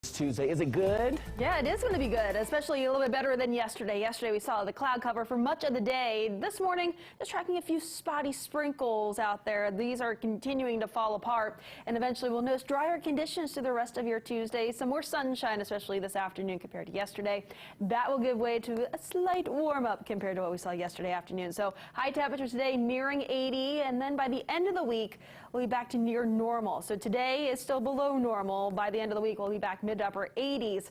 Tuesday. Is it good? Yeah, it is going to be good, especially a little bit better than yesterday. Yesterday we saw the cloud cover for much of the day. This morning, just tracking a few spotty sprinkles out there. These are continuing to fall apart, and eventually we'll notice drier conditions to the rest of your Tuesday. Some more sunshine, especially this afternoon compared to yesterday. That will give way to a slight warm up compared to what we saw yesterday afternoon. So high temperatures today nearing 80, and then by the end of the week, we'll be back to near normal. So today is still below normal. By the end of the week, we'll be back mid to upper 80s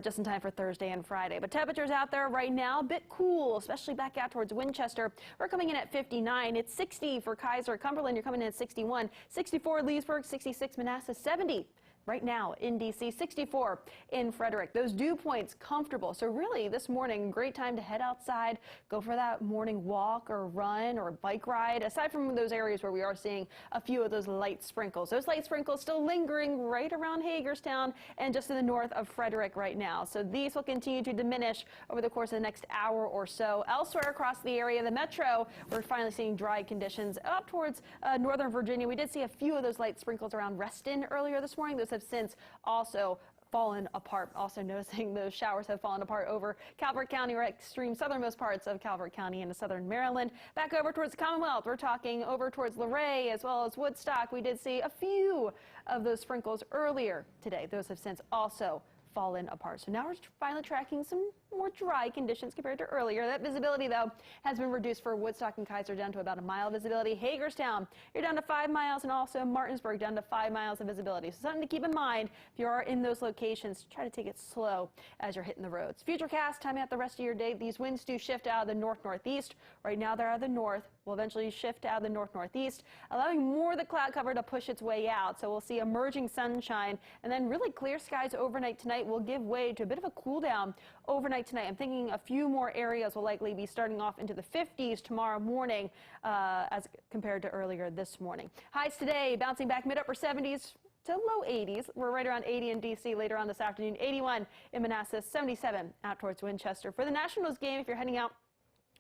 just in time for Thursday and Friday. But temperatures out there right now, a bit cool, especially back out towards Winchester. We're coming in at 59. It's 60 for Kaiser. Cumberland, you're coming in at 61. 64 Leesburg, 66 Manassas, 70. Right now in D.C., 64 in Frederick. Those dew points comfortable. So really this morning, great time to head outside, go for that morning walk or run or bike ride. Aside from those areas where we are seeing a few of those light sprinkles. Those light sprinkles still lingering right around Hagerstown and just in the north of Frederick right now. So these will continue to diminish over the course of the next hour or so. Elsewhere across the area, the metro, we're finally seeing dry conditions up towards northern Virginia. We did see a few of those light sprinkles around Reston earlier this morning. Those have since also fallen apart. Also noticing those showers have fallen apart over Calvert County or extreme southernmost parts of Calvert County into southern Maryland. Back over towards the Commonwealth, we're talking over towards Luray as well as Woodstock. We did see a few of those sprinkles earlier today. Those have since also fallen apart. So now we're finally tracking some more dry conditions compared to earlier. That visibility, though, has been reduced for Woodstock and Kaiser down to about a mile visibility. Hagerstown, you're down to 5 miles, and also Martinsburg down to 5 miles of visibility. So something to keep in mind if you are in those locations. Try to take it slow as you're hitting the roads. Futurecast, timing out the rest of your day. These winds do shift out of the north-northeast. Right now they're out of the north. Will eventually shift out of the north-northeast, allowing more of the cloud cover to push its way out. So we'll see emerging sunshine, and then really clear skies overnight tonight will give way to a bit of a cool down overnight tonight. I'm thinking a few more areas will likely be starting off into the 50s tomorrow morning as compared to earlier this morning. Highs today bouncing back mid-upper 70s to low 80s. We're right around 80 in D.C. later on this afternoon. 81 in Manassas, 77 out towards Winchester. For the Nationals game, if you're heading out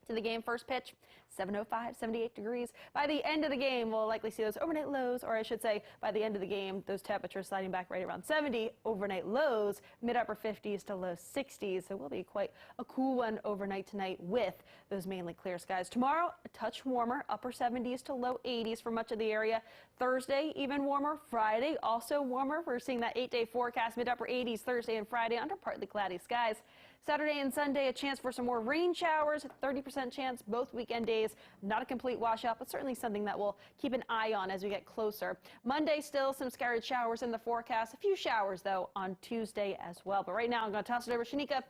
to the game, first pitch, 7:05, 78 degrees. By the end of the game, we'll likely see those overnight lows, or I should say, by the end of the game, those temperatures sliding back right around 70. Overnight lows, mid-upper 50s to low 60s. So it will be quite a cool one overnight tonight with those mainly clear skies. Tomorrow, a touch warmer, upper 70s to low 80s for much of the area. Thursday, even warmer. Friday, also warmer. We're seeing that 8-day forecast, mid-upper 80s Thursday and Friday under partly cloudy skies. Saturday and Sunday, a chance for some more rain showers, 30% chance both weekend days. Not a complete washout, but certainly something that we'll keep an eye on as we get closer. Monday, still some scattered showers in the forecast. A few showers, though, on Tuesday as well. But right now, I'm going to toss it over to Shanika